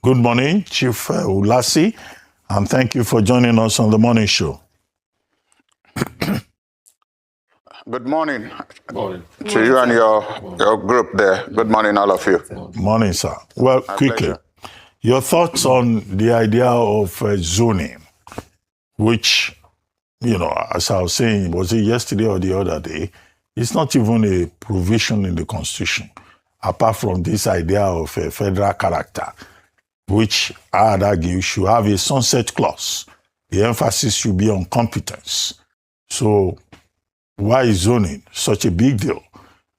Good morning, Chief Ulasi, and thank you for joining us on the morning show. Good morning, to you and your group there. Good morning, all of you. Morning, sir. Well, quickly, your thoughts on the idea of zoning, which, as I was saying, was it yesterday or the other day, it's not even a provision in the Constitution, apart from this idea of a federal character, which I'd argue should have a sunset clause. The emphasis should be on competence. So why is zoning such a big deal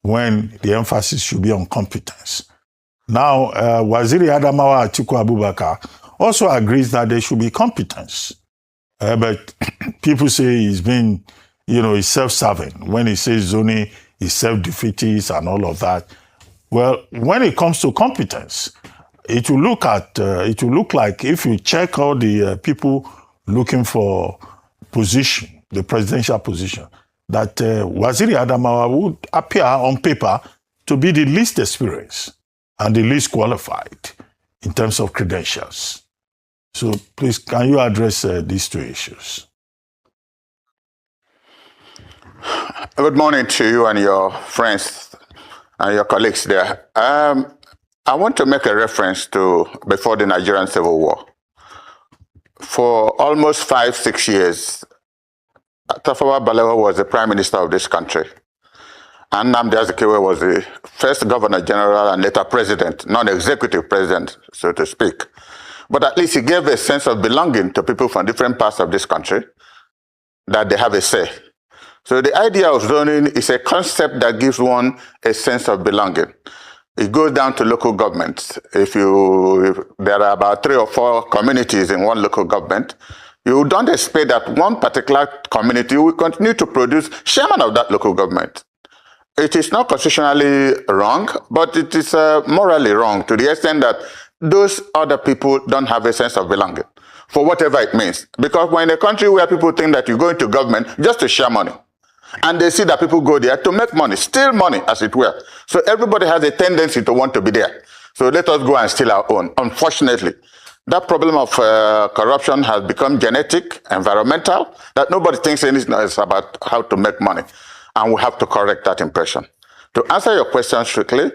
when the emphasis should be on competence? Now, Waziri Adamawa Atiku Abubakar also agrees that there should be competence. But people say he's been, he's self-serving. When he says zoning, he's self-defeatist and all of that. Well, when it comes to competence, it will look like if you check all the people looking for position, the presidential position, that Waziri Adamawa would appear on paper to be the least experienced and the least qualified in terms of credentials. So please, can you address these two issues? Good morning to you and your friends and your colleagues there. I want to make a reference to before the Nigerian Civil War. For almost 5-6 years, Tafawa Balewa was the Prime Minister of this country. And Nnamdi Azikiwe was the first Governor General and later President, non-executive President, so to speak. But at least he gave a sense of belonging to people from different parts of this country, that they have a say. So the idea of zoning is a concept that gives one a sense of belonging. It goes down to local governments. If there are about 3 or 4 communities in one local government, you don't expect that one particular community will continue to produce chairman of that local government. It is not constitutionally wrong, but it is morally wrong to the extent that those other people don't have a sense of belonging, for whatever it means. Because we're in a country where people think that you go into government just to share money. And they see that people go there to make money, steal money, as it were. So everybody has a tendency to want to be there. So let us go and steal our own. Unfortunately, that problem of corruption has become genetic, environmental, that nobody thinks anything else about how to make money. And we have to correct that impression. To answer your question strictly,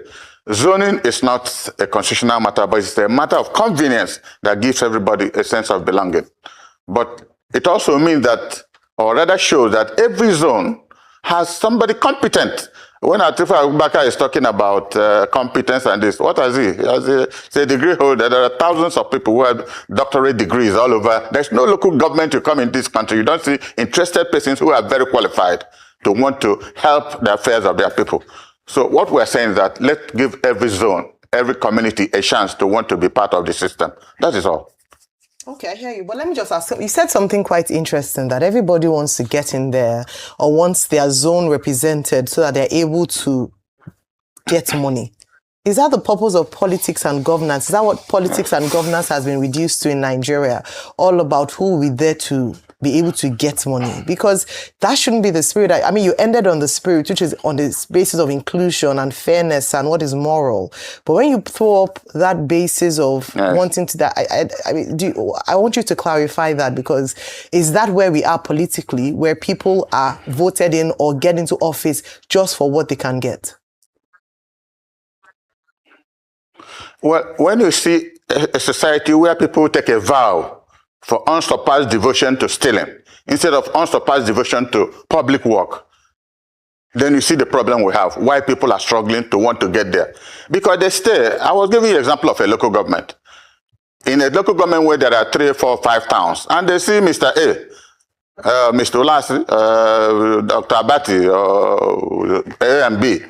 zoning is not a constitutional matter, but it's a matter of convenience that gives everybody a sense of belonging. But it also means that, or rather shows that every zone has somebody competent. When Atiku Abubakar is talking about competence and this, what has he? He's a degree holder. There are thousands of people who have doctorate degrees all over. There's no local government you come in this country. You don't see interested persons who are very qualified to want to help the affairs of their people. So what we're saying is that let's give every zone, every community a chance to want to be part of the system. That is all. Okay, I hear you. But let me just ask, you said something quite interesting, that everybody wants to get in there or wants their zone represented so that they're able to get money. Is that the purpose of politics and governance? Is that what politics and governance has been reduced to in Nigeria? All about who will be there to be able to get money? Because that shouldn't be the spirit. I mean, you ended on the spirit, which is on the basis of inclusion and fairness and what is moral. But when you throw up that basis of wanting to that, I want you to clarify that, because is that where we are politically, where people are voted in or get into office just for what they can get? Well, when you see a society where people take a vow for unsurpassed devotion to stealing instead of unsurpassed devotion to public work, then you see the problem we have, why people are struggling to want to get there. Because they stay. I was giving you an example of a local government. In a local government where there are 3, 4, 5 towns, and they see Mr. A, Mr. Ulasi, Dr. Abati, A and B,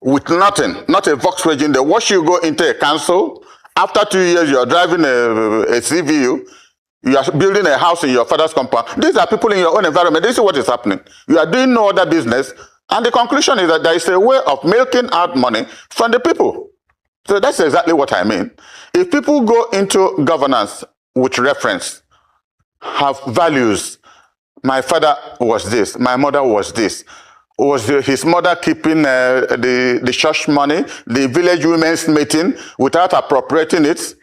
with nothing, not a Volkswagen. They watch you go into a council. After 2 years, you are driving a CVU. You are building a house in your father's compound. These are people in your own environment. This is what is happening. You are doing no other business. And the conclusion is that there is a way of milking out money from the people. So that's exactly what I mean. If people go into governance with reference, have values, my father was this, my mother was this, was his mother keeping the church money, the village women's meeting without appropriating it?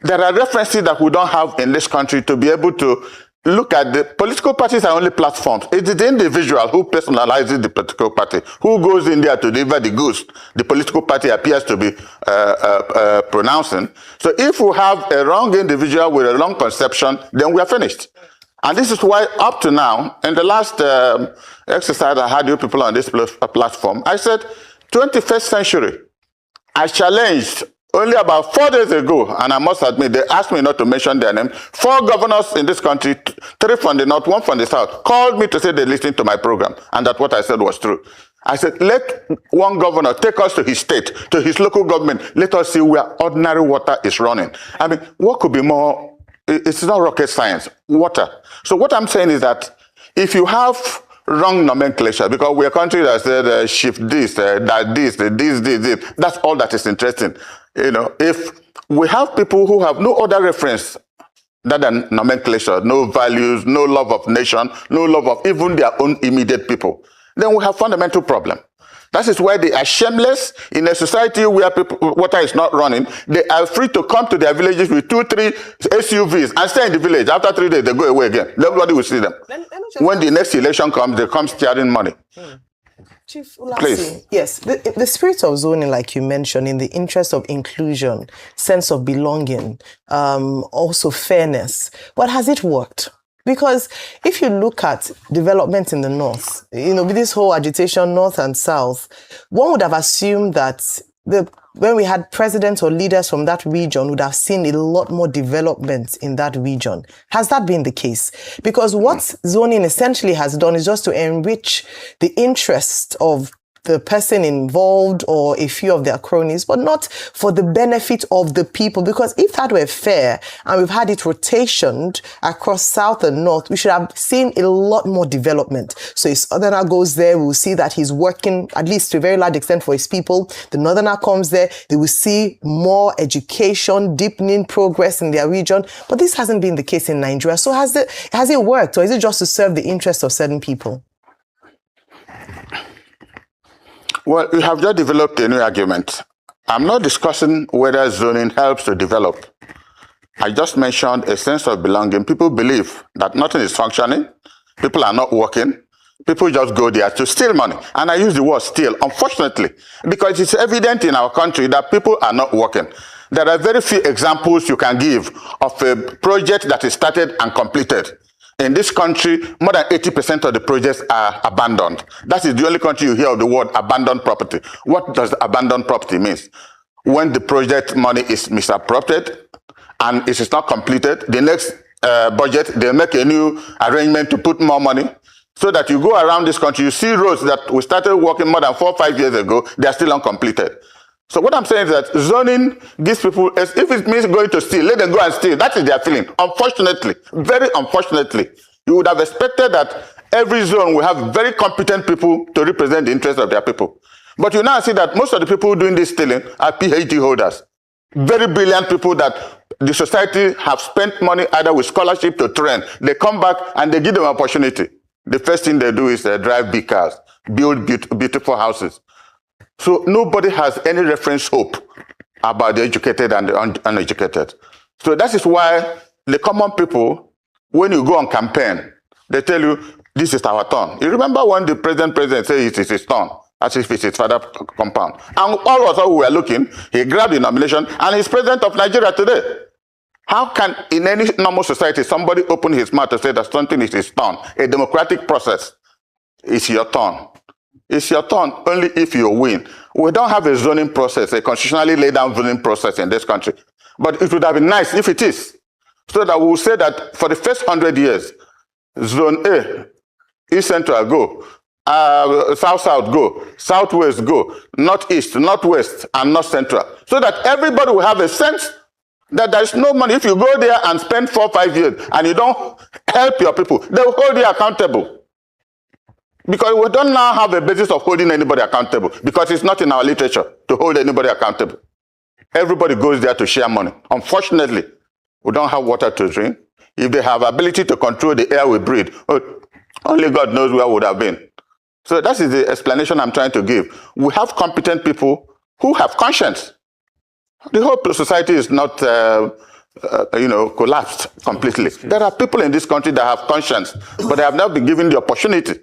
There are references that we don't have in this country to be able to look at. The political parties are only platforms. It is the individual who personalizes the political party, who goes in there to deliver the goods the political party appears to be pronouncing. So if we have a wrong individual with a wrong conception, then we are finished. And this is why up to now, in the last exercise I had you people on this platform, I said 21st century, I challenged only about 4 days ago, and I must admit, they asked me not to mention their name. 4 governors in this country, 3 from the north, 1 from the south, called me to say they listened to my program, and that what I said was true. I said, let one governor take us to his state, to his local government. Let us see where ordinary water is running. I mean, what could be more? It's not rocket science, water. So what I'm saying is that if you have wrong nomenclature, because we're a country that said shift this, that this, that's all that is interesting. You know, if we have people who have no other reference than nomenclature, no values, no love of nation, no love of even their own immediate people, then we have fundamental problem. That is why they are shameless in a society where water is not running. They are free to come to their villages with 2, 3 SUVs and stay in the village. After 3 days, they go away again. Nobody will see them. When the next election comes, they come stealing money. Chief Ulasi, please. Yes, the spirit of zoning, like you mentioned, in the interest of inclusion, sense of belonging, also fairness. But has it worked? Because if you look at development in the north, you know, with this whole agitation, north and south, one would have assumed that when we had presidents or leaders from that region, would have seen a lot more development in that region. Has that been the case? Because what zoning essentially has done is just to enrich the interest of the person involved or a few of their cronies, but not for the benefit of the people. Because if that were fair and we've had it rotationed across south and north, we should have seen a lot more development. So if southerner goes there, we'll see that he's working at least to a very large extent for his people. The northerner comes there, they will see more education, deepening progress in their region. But this hasn't been the case in Nigeria. So has it worked, or is it just to serve the interests of certain people? Well, we have just developed a new argument. I'm not discussing whether zoning helps to develop. I just mentioned a sense of belonging. People believe that nothing is functioning. People are not working. People just go there to steal money. And I use the word steal, unfortunately, because it's evident in our country that people are not working. There are very few examples you can give of a project that is started and completed. In this country, more than 80% of the projects are abandoned. That is the only country you hear of the word abandoned property. What does abandoned property mean? When the project money is misappropriated and it is not completed, the next budget, they make a new arrangement to put more money. So that you go around this country, you see roads that we started working more than 4 or 5 years ago, they are still uncompleted. So what I'm saying is that zoning gives people, if it means going to steal, let them go and steal. That is their feeling. Unfortunately, very unfortunately, you would have expected that every zone will have very competent people to represent the interests of their people. But you now see that most of the people doing this stealing are PhD holders. Very brilliant people that the society have spent money either with scholarship to train. They come back and they give them an opportunity. The first thing they do is drive big cars, build beautiful houses. So nobody has any reference hope about the educated and the uneducated. So that is why the common people, when you go on campaign, they tell you, this is our turn. You remember when the president said it is his turn, as if it's his father's compound. And all of us who were looking, he grabbed the nomination and he's president of Nigeria today. How can, in any normal society, somebody open his mouth to say that something is his turn? A democratic process is your turn. It's your turn only if you win. We don't have a zoning process, a constitutionally laid down zoning process in this country. But it would have been nice if it is. So that we will say that for the first 100 years, Zone A, East Central go, South-South go, Southwest go, Northeast, Northwest, and North Central. So that everybody will have a sense that there is no money. If you go there and spend 4 or 5 years and you don't help your people, they will hold you accountable. Because we don't now have a basis of holding anybody accountable, because it's not in our literature to hold anybody accountable. Everybody goes there to share money. Unfortunately, we don't have water to drink. If they have ability to control the air we breathe, only God knows where we would have been. So that is the explanation I'm trying to give. We have competent people who have conscience. The whole society is not collapsed completely. There are people in this country that have conscience, but they have not been given the opportunity.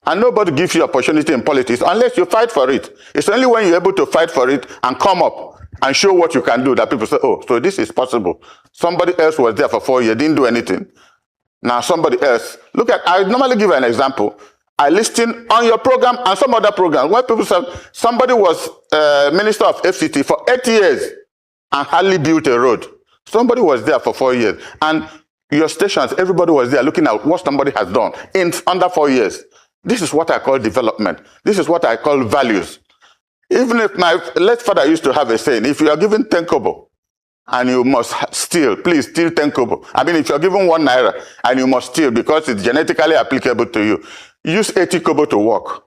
And nobody gives you opportunity in politics unless you fight for it. It's only when you're able to fight for it and come up and show what you can do that people say, oh, so this is possible. Somebody else was there for 4 years, didn't do anything. Now somebody else. Look at, I normally give an example. I listen on your program and some other program where people say somebody was Minister of FCT for 8 years and hardly built a road. Somebody was there for 4 years. And your stations, everybody was there looking at what somebody has done in under 4 years. This is what I call development. This is what I call values. Even if my late father used to have a saying, if you are given 10 kobo and you must steal, please steal 10 kobo. I mean, if you're given 1 naira and you must steal because it's genetically applicable to you, use 80 kobo to work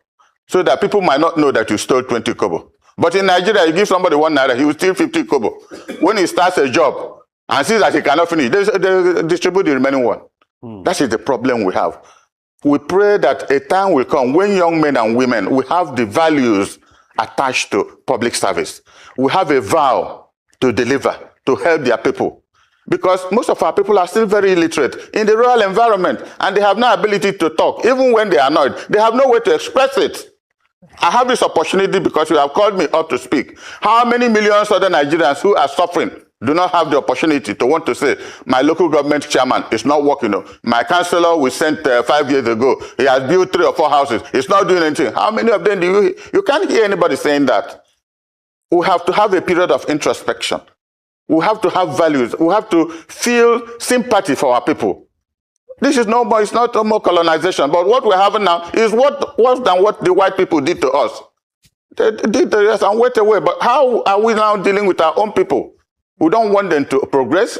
so that people might not know that you stole 20 kobo. But in Nigeria, you give somebody 1 naira, he will steal 50 kobo. When he starts a job and sees that he cannot finish, they distribute the remaining one. That is the problem we have. We pray that a time will come when young men and women will have the values attached to public service. We have a vow to deliver, to help their people. Because most of our people are still very illiterate in the rural environment and they have no ability to talk. Even when they are annoyed, they have no way to express it. I have this opportunity because you have called me up to speak. How many millions of other Nigerians who are suffering do not have the opportunity to want to say, my local government chairman is not working. My councillor we sent 5 years ago, he has built 3 or 4 houses. He's not doing anything. How many of them do you can't hear anybody saying that. We have to have a period of introspection. We have to have values. We have to feel sympathy for our people. This is no more, it's not no more colonization, but what we're having now is worse than what the white people did to us. They did to us and went away. But how are we now dealing with our own people? We don't want them to progress.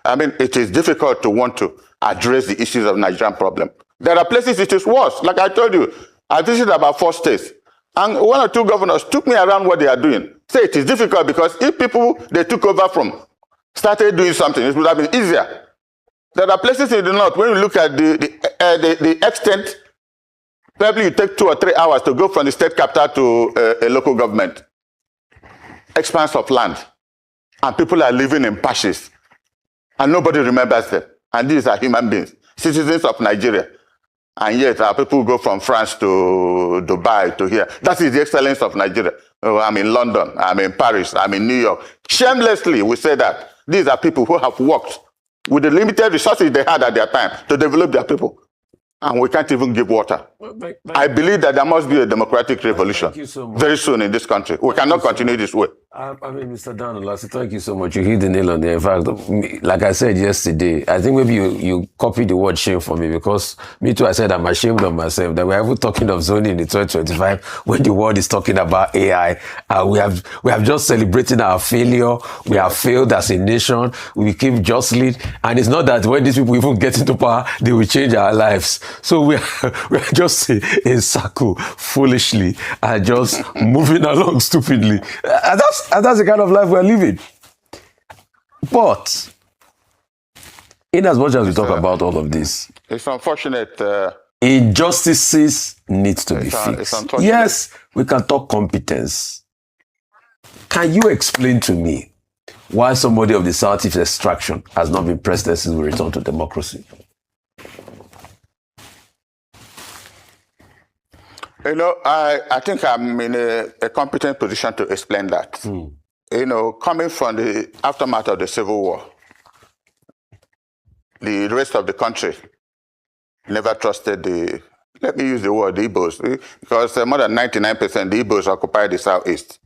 I mean, it is difficult to want to address the issues of Nigerian problem. There are places it is worse. Like I told you, I visited about 4 states. And 1 or 2 governors took me around what they are doing. Say it is difficult because if people they took over from started doing something, it would have been easier. There are places in the north, when you look at the extent, probably you take 2 or 3 hours to go from the state capital to a local government. Expanse of land. And people are living in patches. And nobody remembers them. And these are human beings, citizens of Nigeria. And yet our people go from France to Dubai to here. That is the excellence of Nigeria. Oh, I'm in London, I'm in Paris, I'm in New York. Shamelessly, we say that. These are people who have worked with the limited resources they had at their time to develop their people. And we can't even give water. I believe that there must be a democratic revolution so very soon in this country. We cannot continue this way. I mean, Mr. Dan Ulasi, thank you so much. You hit the nail on the head. In fact, like I said yesterday, I think maybe you copied the word shame for me because me too, I said I'm ashamed of myself that we're even talking of zoning in 2025 when the world is talking about AI. We have just celebrated our failure. We have failed as a nation. We keep jostling. And it's not that when these people even get into power, they will change our lives. So we're just in circle foolishly and just moving along stupidly. And that's the kind of life we're living. But in as much as we talk about all of this, it's unfortunate. Injustices need to be fixed. Yes, we can talk competence. Can you explain to me why somebody of the Southeast extraction has not been president since we returned to democracy? You know, I think I'm in a competent position to explain that. You know, coming from the aftermath of the Civil War, the rest of the country never trusted let me use the word, the Igbos, because more than 99% the Igbos occupy the Southeast.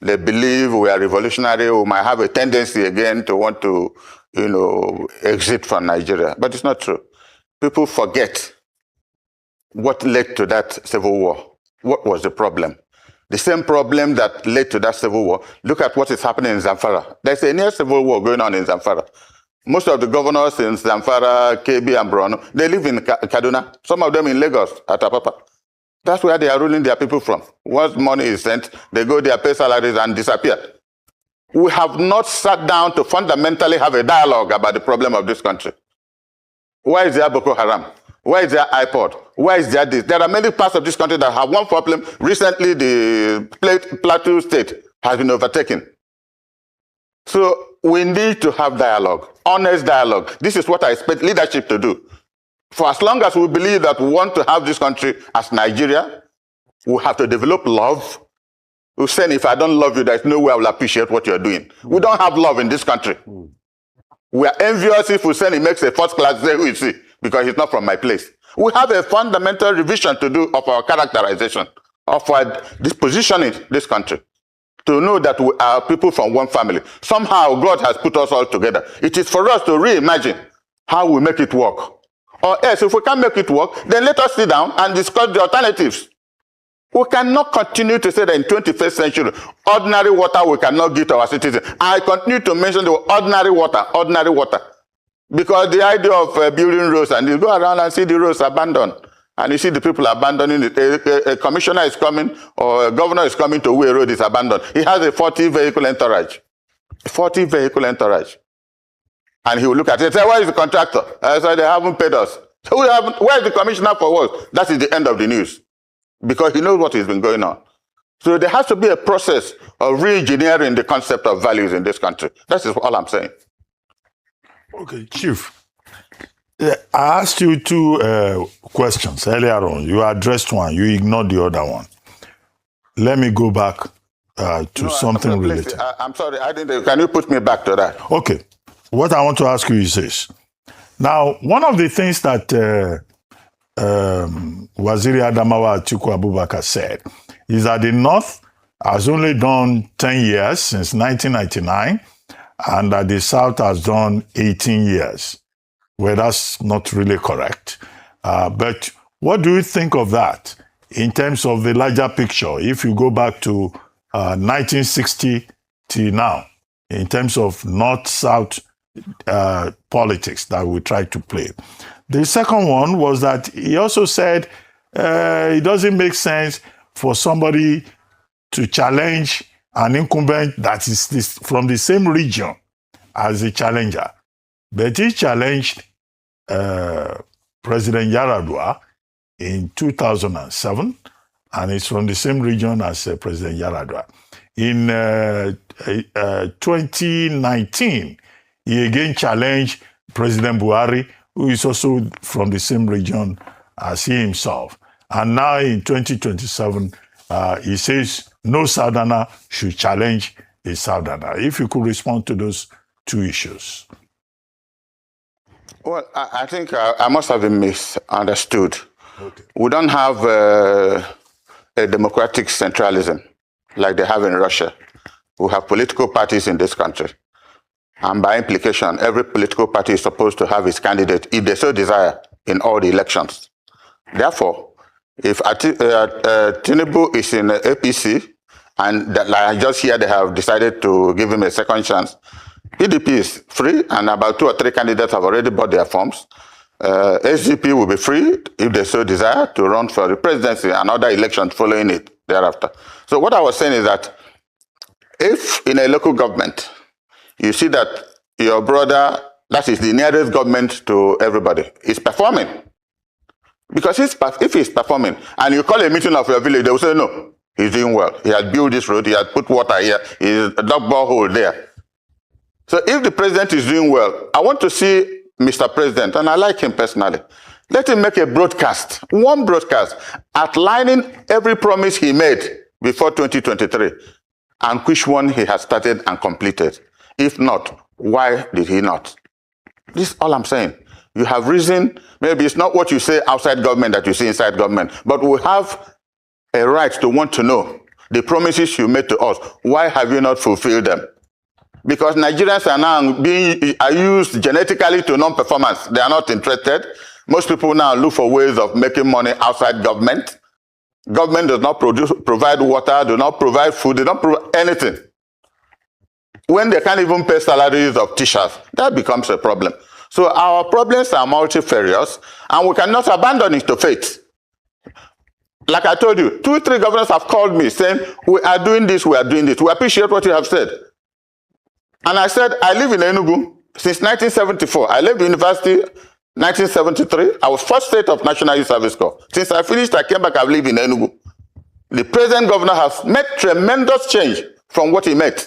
They believe we are revolutionary, we might have a tendency again to want to, you know, exit from Nigeria. But it's not true. People forget what led to that civil war. What was the problem? The same problem that led to that civil war. Look at what is happening in Zamfara. There's a near civil war going on in Zamfara. Most of the governors in Zamfara, KB and Borno, they live in Kaduna. Some of them in Lagos, at Apapa. That's where they are ruling their people from. Once money is sent, they go there, pay salaries and disappear. We have not sat down to fundamentally have a dialogue about the problem of this country. Why is there Boko Haram? Why is there iPod? Why is there this? There are many parts of this country that have one problem. Recently, the Plateau State has been overtaken. So we need to have dialogue, honest dialogue. This is what I expect leadership to do. For as long as we believe that we want to have this country as Nigeria, we have to develop love. We're saying, if I don't love you, there's no way I will appreciate what you're doing. We don't have love in this country. We are envious if Hussein makes a first class say who is he, because he's not from my place. We have a fundamental revision to do of our characterization, of our disposition in this country, to know that we are people from one family. Somehow God has put us all together. It is for us to reimagine how we make it work. Or else, if we can't make it work, then let us sit down and discuss the alternatives. We cannot continue to say that in 21st century, ordinary water we cannot give to our citizens. I continue to mention the ordinary water. Because the idea of building roads, and you go around and see the roads abandoned, and you see the people abandoning it. A commissioner is coming, or a governor is coming to where a road is abandoned. He has a 40-vehicle entourage. 40-vehicle entourage. And he will look at it and say, where is the contractor? I said, they haven't paid us. So where is the commissioner for what? That is the end of the news. Because he knows what has been going on. So there has to be a process of re-engineering the concept of values in this country. That is all I'm saying. Okay, Chief. I asked you two questions earlier on. You addressed one. You ignored the other one. Let me go back to something related. I'm sorry. I didn't. Can you put me back to that? Okay. What I want to ask you is this. Now, one of the things that Waziri Adamawa Atiku Abubakar said is that the North has only done 10 years since 1999, and that the South has done 18 years. Well, that's not really correct. But what do you think of that in terms of the larger picture? If you go back to 1960 till now, in terms of North-South politics that we try to play. The second one was that he also said it doesn't make sense for somebody to challenge an incumbent that is from the same region as the challenger. But he challenged President Yaradua in 2007, and it's from the same region as President Yaradua. In 2019, he again challenged President Buhari, who is also from the same region as he himself. And now in 2027, he says no Southerner should challenge a Southerner. If you could respond to those two issues. Well, I think I must have been misunderstood. Okay. We don't have a democratic centralism like they have in Russia. We have political parties in this country. And by implication, every political party is supposed to have its candidate, if they so desire, in all the elections. Therefore, if Tinubu is in APC, and that, like I just hear they have decided to give him a second chance, PDP is free, and about 2 or 3 candidates have already bought their forms. SDP will be free, if they so desire, to run for the presidency and other elections following it thereafter. So what I was saying is that if in a local government, you see that your brother, that is the nearest government to everybody, is performing. Because if he's performing, and you call a meeting of your village, they will say, no, he's doing well. He has built this road, he has put water here, he has dug borehole there. So if the president is doing well, I want to see Mr. President, and I like him personally, let him make a broadcast, one broadcast, outlining every promise he made before 2023, and which one he has started and completed. If not, why did he not? This is all I'm saying. You have reason, maybe it's not what you say outside government that you see inside government, but we have a right to want to know the promises you made to us. Why have you not fulfilled them? Because Nigerians are now are used genetically to non-performance. They are not interested. Most people now look for ways of making money outside government. Government does not provide water, do not provide food, they don't provide anything. When they can't even pay salaries of teachers, that becomes a problem. So our problems are multifarious, and we cannot abandon it to fate. Like I told you, 2 or 3 governors have called me saying, we are doing this, we are doing this. We appreciate what you have said. And I said, I live in Enugu since 1974. I left the university 1973. I was first state of National Youth Service Corps. Since I finished, I came back, I've lived in Enugu. The present governor has made tremendous change from what he made.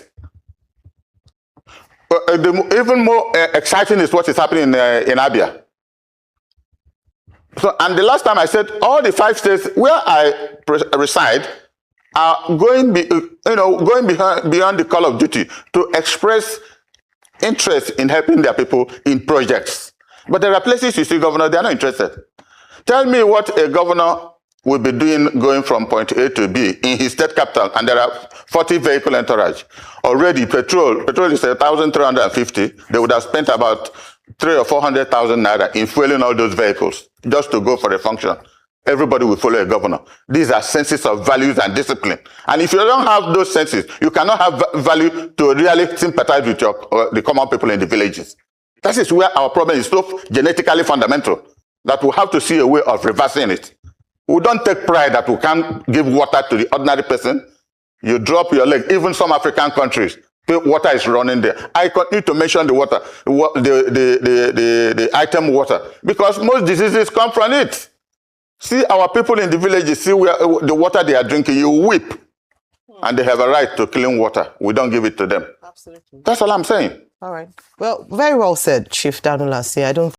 Even more exciting is what is happening in Abia. So, and the last time I said all the 5 states where I reside are going beyond the call of duty to express interest in helping their people in projects. But there are places you see, governor, they are not interested. Tell me what a governor will be doing going from point A to B in his state capital, and there are 40 vehicle entourage. Already petrol is 1,350. They would have spent about 300,000 or 400,000 naira in fueling all those vehicles just to go for a function. Everybody will follow a governor. These are senses of values and discipline. And if you don't have those senses, you cannot have value to really sympathize with the common people in the villages. That is where our problem is so genetically fundamental that we have to see a way of reversing it. We don't take pride that we can't give water to the ordinary person. You drop your leg. Even some African countries, the water is running there. I continue to mention the water, the item water, because most diseases come from it. See our people in the villages, see where the water they are drinking, you weep. And they have a right to clean water. We don't give it to them. Absolutely. That's all I'm saying. All right. Well, very well said, Chief Dan Ulasi. I don't